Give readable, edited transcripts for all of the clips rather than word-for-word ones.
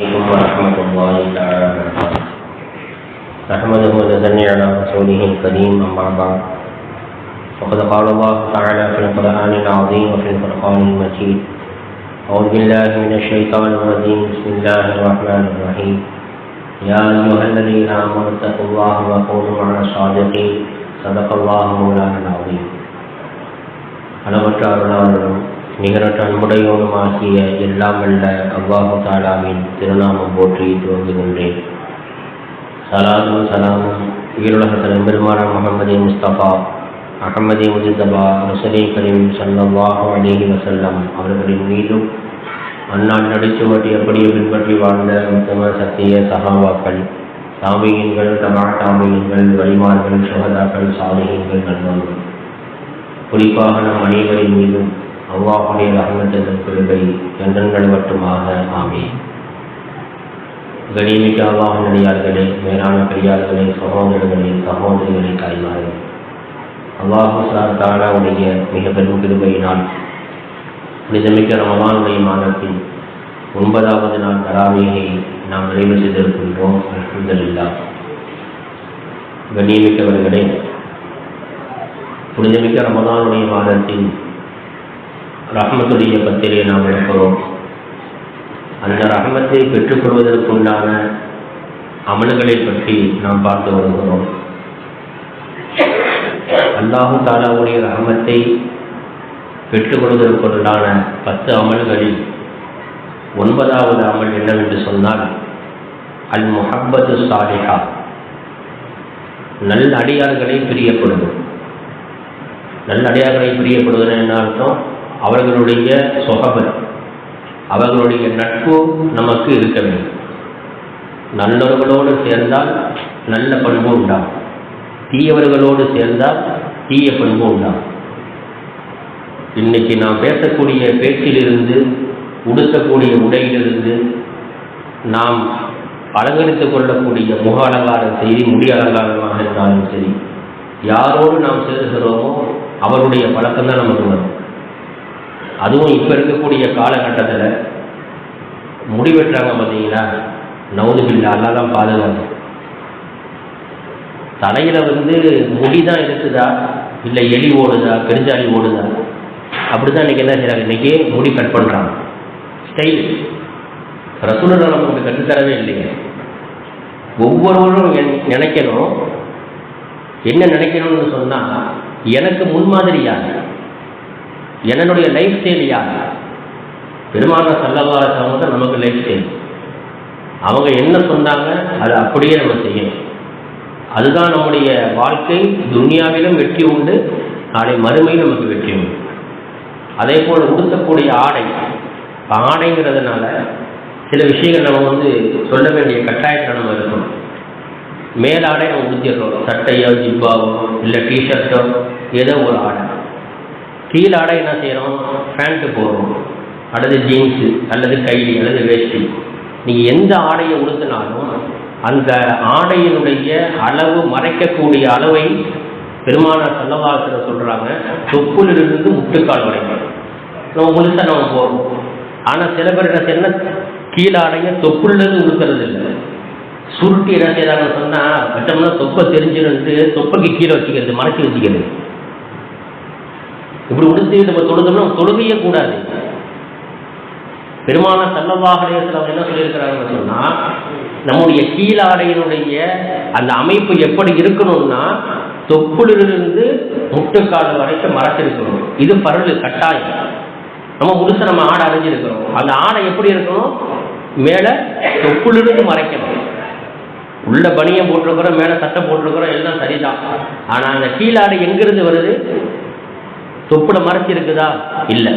عليكم ورحمة الله تعالى وبركاته. نحمده ونصلي على رسوله الكريم أما بعد فقد قال الله تعالى في القرآن العظيم وفي الفرقان المجيد أعوذ بالله من الشيطان الرجيم بسم الله الرحمن الرحيم يا أيها الذين آمنوا اتقوا الله وكونوا مع الصادقين صدق الله مولانا العظيم. அளவற்ற அருளாளரும் நிகரற்ற அன்புடையவனுமாகிய எல்லாம் அல்ல அல்லாஹு தஆலாவின் திருநாமம் போற்றி துவங்குகின்றேன். சலாத்தும் சலாமும் உயிருலக தலைம்பெருமானார் முஹம்மது முஸ்தபா அஹமதி முஜிதபா ரசூலே கரீம் ஸல்லல்லாஹு அலைஹி வஸல்லம் அவர்களின் மீதும் அந்நாள் நடிச்சுவட்டி அப்படியே பின்பற்றி வாழ்ந்த உத்தம சத்திய சஹாபாக்கள், தாபியீன்கள், தபா தாபியீன்கள், வலிமார்கள், சுஹதாக்கள், சாலிஹீன்கள், நல்லோர்கள், குறிப்பாக நம் அனைவரின் மீதும் அல்லாஹுடைய ரஹ்மத்தின் கிருபை என்றென்கள் மட்டுமாக ஆமீன். கண்ணியமிக்க அல்லாஹ் நடிகார்களே, மேலான பெரியார்களே, சகோதரர்களே, சகோதரிகளே, தாய்மார்களே, அல்லாஹு தஆலாவுடைய மிக பெரும் கிருபையினால் புனிதமிக்க ரமலானுடைய மாதத்தின் 9வது நாள் தராவீகை நாம் நிறைவு செய்திருக்கின்றோம். அல்ஹம்துலில்லாஹ். கண்ணியமிக்கவர்களே, புனிதமிக்க ரமலானுடைய மாதத்தின் ரஹ்மத்துடைய பத்திரை நாம் இருக்கிறோம். அந்த ரஹ்மத்தை பெற்றுக்கொள்வதற்குண்டான அமல்களை பற்றி நாம் பார்த்து வருகிறோம். அல்லாஹு தஆலாவுடைய ரஹ்மத்தை பெற்றுக்கொள்வதற்குண்டான 10 அமல்களில் 9வது அமல் என்னவென்று சொன்னால் அல் முஹப்பத்து சாலிஹா, நல்ல அடியார்களை பிரியப்படுவது. நல்ல அடியார்களை பிரியப்படுவது என்ன அர்த்தம்? அவர்களுடைய சொஹபத், அவர்களுடைய நட்பு நமக்கு இருக்க வேண்டும். நல்லவர்களோடு சேர்ந்தால் நல்ல பண்பு உண்டாகும், தீயவர்களோடு சேர்ந்தால் தீய பண்பு உண்டாகும். இன்னைக்கு நாம் பேசக்கூடிய பேச்சிலிருந்து, உடுத்தக்கூடிய உடையிலிருந்து, நாம் அலங்கரித்துக் கொள்ளக்கூடிய முக அலங்காரம் செய்தி, முடி அலங்காரமாக இருந்தாலும் சரி, யாரோடு நாம் செல்கிறோமோ அவருடைய பழக்கம் தான் நமக்கு வரும். அதுவும் இப்போ இருக்கக்கூடிய காலகட்டத்தில் முடி வெட்டுறாங்க பார்த்தீங்களா, நவுதுபில்லா, அல்லா தான் பாதுகாப்பு. தலையில் முடி தான் இருக்குதா, இல்லை எலி ஓடுதா, பெருஞ்சாலி ஓடுதா, அப்படி தான் இன்றைக்கி என்ன செய்கிறாங்க, இன்றைக்கி முடி கட் பண்ணுறாங்க. ஸ்டைல் ரசூலுல்லாஹ் நமக்கு கற்றுத்தரவே இல்லைங்க. ஒவ்வொருவரும் நினைக்கணும், என்ன நினைக்கணும்னு சொன்னால், எனக்கு முன்மாதிரி யார், என்னுடைய லைஃப் ஸ்டைல் யார்? பெருமானார் ஸல்லல்லாஹு அலைஹி வஸல்லம் நமக்கு லைஃப் ஸ்டைல். அவங்க என்ன சொன்னாங்க அதை அப்படியே நம்ம செய்யணும். அதுதான் நம்முடைய வாழ்க்கை. துன்யாவிலும் வெற்றி உண்டு, நாளை மறுமையில் நமக்கு வெற்றி உண்டு. அதே போல் உடுத்தக்கூடிய ஆடைங்கிறதுனால சில விஷயங்கள் நம்ம சொல்ல வேண்டிய கட்டாயத்தில் நம்ம இருக்கணும். மேலாடை நம்ம உடுத்திடுறோம், சட்டையோ ஜிப்பாவோ இல்லை டிஷர்ட்டோ ஏதோ ஒரு ஆடை. கீழாடை என்ன செய்கிறோம், பேண்ட்டு போடுறோம், அல்லது ஜீன்ஸு, அல்லது கைலி, அல்லது வேஷ்டி. நீங்கள் எந்த ஆடையை உடுத்தினாலும் அந்த ஆடையினுடைய அளவு, மறைக்கக்கூடிய அளவை பெருமானார் ஸல்லல்லாஹு அலைஹி வஸல்லம் சொல்கிறாங்க, தொப்புளிலிருந்து முட்டுக்கால் வரைக்கும் நம்ம முழுசாக நம்ம போகிறோம். ஆனால் சில பேர் என்ன கீழாடையை தொப்புளிலிருந்து உடுக்கிறது இல்லை, சுருட்டி என்ன செய்கிறாங்கன்னு சொன்னால், வச்சோம்னா தொப்பை தெரிஞ்சுருந்து தொப்பைக்கு கீழே வச்சுக்கிறது, மறைச்சி வச்சுக்கிறது. இப்படி உடுத்தி நம்ம தொழுதோம்னா தொழுகையே கூடாது. பெருமானார் ஸல்லல்லாஹு அலைஹி வஸல்லம் என்ன சொல்லியிருக்கிறாங்கன்னு சொன்னால், நம்முடைய கீழாடையினுடைய அந்த அமைப்பு எப்படி இருக்கணும்னா, தொப்புளிலிருந்து முட்டுக்கால் வரைக்கும் மறைச்சிருக்கணும். இது பரவல் கட்டாயம். நம்ம முழுச நம்ம ஆடை அணிஞ்சிருக்கிறோம், அந்த ஆடை எப்படி இருக்கணும், மேலே தொப்புளிலிருந்து மறைக்கணும். உள்ள பனியம் போட்டிருக்கிறோம், மேலே சட்டை போட்டிருக்கிறோம், எல்லாம் சரிதான். ஆனால் அந்த கீழாடை எங்கிருந்து வருது? தொப்புல மறைச்சிருக்குதா? இல்லை.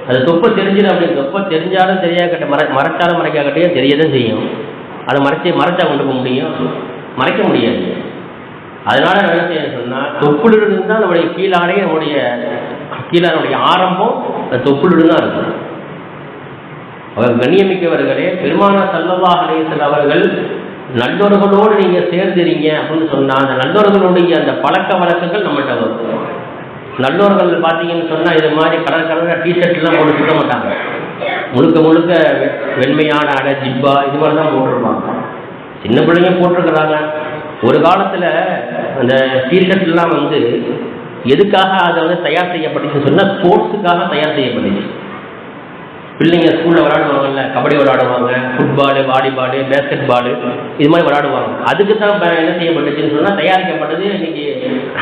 அது தொப்பை தெரிஞ்சிடும். அப்படி தொப்பை தெரிஞ்சாலும் தெரியாக்கட்ட, மறைச்சாலும் மறைக்காக்கட்டையே தெரியதான் செய்யும். அதை மறைச்சா கொண்டு போக முடியும்? மறைக்க முடியாது. அதனால என்ன செய்ய சொன்னால், தொப்புளிலிருந்து தான் நம்முடைய கீழாடை, நம்முடைய கீழானுடைய ஆரம்பம் தொப்புளிலிருந்து தான் இருக்கும். அவர் கண்ணியமிக்கவர்களே, பெருமானார் ஸல்லல்லாஹு அலைஹி வஸல்லம் அவர்கள் நல்லோர்களோடு நீங்கள் சேர்ந்துறீங்க அப்படின்னு சொன்னால், அந்த நல்லோர்களுடைய அந்த பழக்க வழக்கங்கள் நம்மகிட்ட வரும். நல்லோர்கள் பார்த்தீங்கன்னு சொன்னால் இது மாதிரி கலர் கலராக டிஷர்ட்லாம் போட்டு சுத்த மாட்டாங்க. முழுக்க முழுக்க வெண்மையான அடை, ஜிப்பா இது மாதிரி தான் போட்டிருப்பாங்க. சின்ன பிள்ளைங்க போட்டிருக்கிறாங்க. ஒரு காலத்தில் அந்த டீஷர்ட்லாம் வந்து எதுக்காக அதை வந்து தயார் செய்யப்பட்டுச்சுன்னு சொன்னால் ஸ்போர்ட்ஸுக்காக தயார் செய்யப்பட்டுச்சு. பிள்ளைங்க ஸ்கூலில் விளையாடுவாங்கல்ல, கபடி விளையாடுவாங்க, ஃபுட்பாலு, வாலிபாலு, பேஸ்கெட் பாலு இது மாதிரி விளையாடுவாங்க. அதுக்கு தான் என்ன செய்யப்பட்டுச்சுன்னு சொன்னால் தயாரிக்கப்பட்டது இன்னைக்கு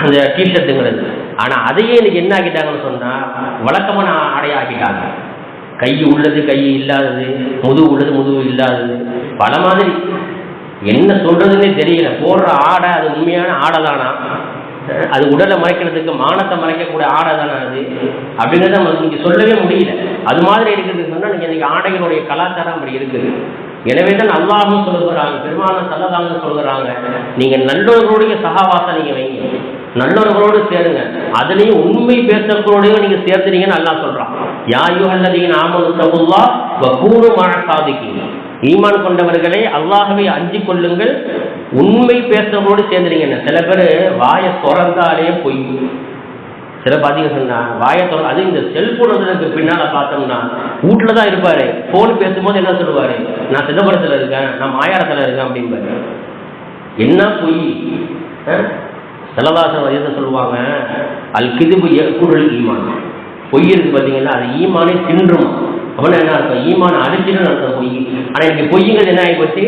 அந்த டீஷர்ட்டுங்கிறது. ஆனால் அதையே இன்னைக்கு என்ன ஆக்கிட்டாங்கன்னு சொன்னால் வழக்கமான ஆடையாக்கிட்டாங்க. கை உள்ளது கை இல்லாதது, முதுகு உள்ளது முதுகு இல்லாதது, பல மாதிரி என்ன சொல்றதுன்னே தெரியல. போடுற ஆடை அது உண்மையான ஆடை தானா, அது உடலை மறைக்கிறதுக்கு மானத்தை மறைக்கக்கூடிய ஆடை தானே அது அப்படிங்கிறத நமக்கு இங்கே சொல்லவே முடியல. அது மாதிரி இருக்குதுன்னு சொன்னால் நீங்கள் இன்னைக்கு ஆடைகளுடைய கலாச்சாரம் அப்படி இருக்குது. எனவே தான் அல்லாஹ்வும் சொல்லுகிறாங்க, பெருமானார் ஸல்லல்லாஹு அலைஹி வஸல்லம் சொல்லுகிறாங்க, நீங்கள் நல்லவர்களுடைய சகவாசம் நீங்கள் வைங்க, நல்லவர்களோடு சேருங்க, அதுலேயும் உண்மை பேசுறவங்களோடையும் நீங்கள் சேர்த்துறீங்கன்னு அல்லாஹ் சொல்கிறான். யா அய்யுஹல்லதீன ஆமனு தகுல்லாஹ் வ கூனு மஅ ஸாதிகீன். ஈமான் கொண்டவர்களே அல்லாஹ்வை அஞ்சிக் கொள்ளுங்கள், உண்மை பேசுறவங்களோடு சேர்ந்துறீங்க. சில பேர் வாயை திறந்தாலே பொய். சில பார்த்தீங்க சொன்னா வாயை திறந்து, அது இந்த செல்போன் வந்ததுக்கு பின்னால பார்த்தோம்னா வீட்டில் தான் இருப்பாரு, போன் பேசும்போது என்ன சொல்லுவாரு, நான் சிதம்பரத்தில் இருக்கேன், நான் மாயாரத்தில் இருக்கேன் அப்படின்பாரு. என்ன பொய். செலவாசம் வயதை சொல்லுவாங்க, அல் கிதுபு யக்குல் ஈமான். பொய் இருக்கு பார்த்தீங்கன்னா அது ஈமானே தின்றும். அப்படின்னா என்ன அர்த்தம், ஈமான அடிச்சுன்னு அர்த்தம் பொய். ஆனால் இன்னைக்கு பொய்யுங்கிறது என்ன ஆகிப்போச்சு,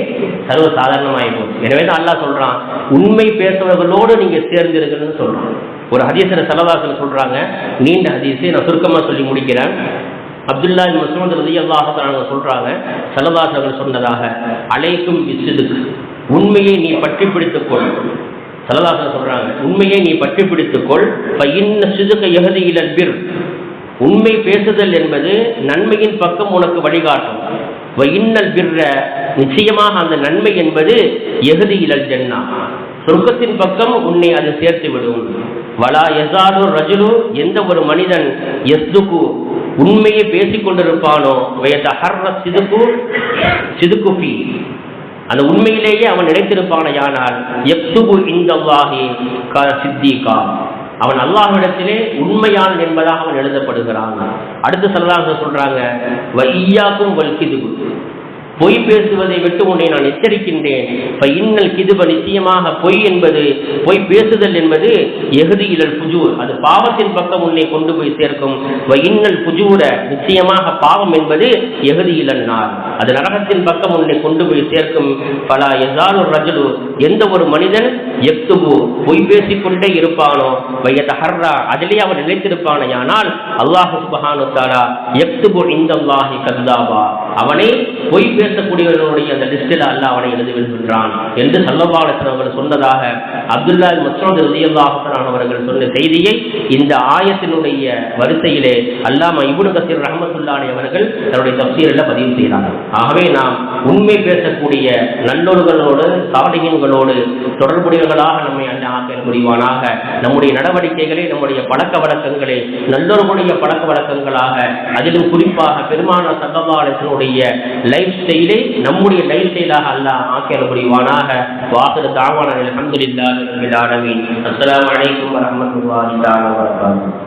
சர்வ சாதாரணமாகிப்போச்சு. எனவே தான் அல்லாஹ் சொல்றான், உண்மை பேசுறவர்களோடு நீங்க சேர்ந்திருக்கணும்னு சொல்றான். ஒரு ஹதீஸ்ல ஸல்லல்லாஹு சொல்றாங்க, நீண்ட ஹதீஸை நான் சுருக்கமா சொல்லி முடிக்கிறேன். அப்துல்லா இப்னு மஸ்ஊத் ரலியல்லாஹு தஆலா சொல்றாங்க, ஸல்லல்லாஹு அலைஹி சொன்னதாக, அலைக்கும் பிஸ்ஸிதுக், உண்மையை நீ பற்றி பிடித்துக்கொள். ஸல்லல்லாஹு அலைஹி சொல்றாங்க, உண்மையை நீ பற்றி பிடித்துக்கொள். ஃபஇன்ன ஸிதுக யஹ்தி இலல் பிர், உண்மை பேசுதல் என்பது நன்மையின் பக்கம் உனக்கு வழிகாட்டும். வஇன்னல் பிர்ர, நிச்சயமாக அந்த நன்மை என்பது யஹ்தி இலல் ஜன்னா, சொர்க்கத்தின் பக்கம் உன்னை அது சேர்த்து விடும். வலா யஸாலு ரஜுலு, எந்த ஒரு மனிதன் யஸ்துகு, உண்மையை பேசிக் கொண்டிருப்பானோ, வயதஹர்ர சிதுகு ஃபீ, அந்த உண்மையிலேயே அவன் நினைத்திருப்பானையானால், யக்துபு இன்தல்லாஹி சித்தீகா, அவன் அல்லாஹ்விடத்திலே உண்மையான் என்பதாக அவன் எழுதப்படுகிறான். அடுத்து ஸல்லல்லாஹு சொல்றாங்க, வ ஈயாக்கும் வல் கிதுபு, பொய் பேசுவதை விட்டு உன்னை நான் எச்சரிக்கின்றேன். இன்னல் கிதுப, நிச்சயமாக பொய் என்பது, பொய் பேசுதல் என்பது யஹ்தி இலல் ஃபுஜூர், அது பாவத்தின் பக்கம் உன்னை கொண்டு போய் சேர்க்கும். இன்னல் ஃபுஜூர, நிச்சயமாக பாவம் என்பது யஹ்தி இலன் நார், அது நரகத்தின் பக்கம் உன்னை கொண்டு போய் சேர்க்கும். ஃபலா யஸாலு ரஜுலு, எந்த ஒரு மனிதன் யக்துபு, பொய் பேசிக்கொண்டே இருப்பானோ, வயதஹர்ரா, அதிலே அவன் நிலைத்திருப்பானையானால், அல்லாஹ் சுப்ஹானஹு வ தஆலா யக்துபு இன்தல்லாஹி கذாபா, அவனை பொய் பேசக்கூடியவர்களுடைய அந்த லிஸ்டில் அல்லாஹ் அவனை எழுதி விடுகின்றான் என்று ஸல்லல்லாஹு அலைஹி வஸல்லம் அவர்கள் சொன்னதாக அப்துல்லா இப்னு மஸ்ஊத் ரலியல்லாஹு தஆலா அவர்கள் சொன்ன செய்தியை இந்த ஆயத்தினுடைய வரிசையிலே அல்லாமா இப்னு கஸீர் ரஹ்மத்துல்லாஹி அலைஹி அவர்கள் தன்னுடைய தஃசீரில் பதிவு செய்கிறார்கள். ஆகவே நாம் உண்மை பேசக்கூடிய நல்லோர்களோடு சாலிஹீன்களோடு தொடர்புடையவர்களாக நம்மை அல்லாஹ் ஆக்கல் புரிவானாக. நம்முடைய நடவடிக்கைகளை, நம்முடைய பழக்க வழக்கங்களை நல்லோர்களுடைய பழக்க வழக்கங்களாக, அதிலும் குறிப்பாக பெருமானார் ஸல்லல்லாஹு அலைஹி வஸல்லம் லைஃப் ஸ்டைலை நம்முடைய லைஃப் ஸ்டைலாக அல்லாஹ் ஆக்கல் புரிவானாக. வாஹிரு தஅவானா அல்ஹம்துலில்லாஹி ரப்பில் ஆலமீன். அஸ்ஸலாமு அலைக்கும் வரஹ்மத்துல்லாஹி தஆலா வபரகாத்துஹு.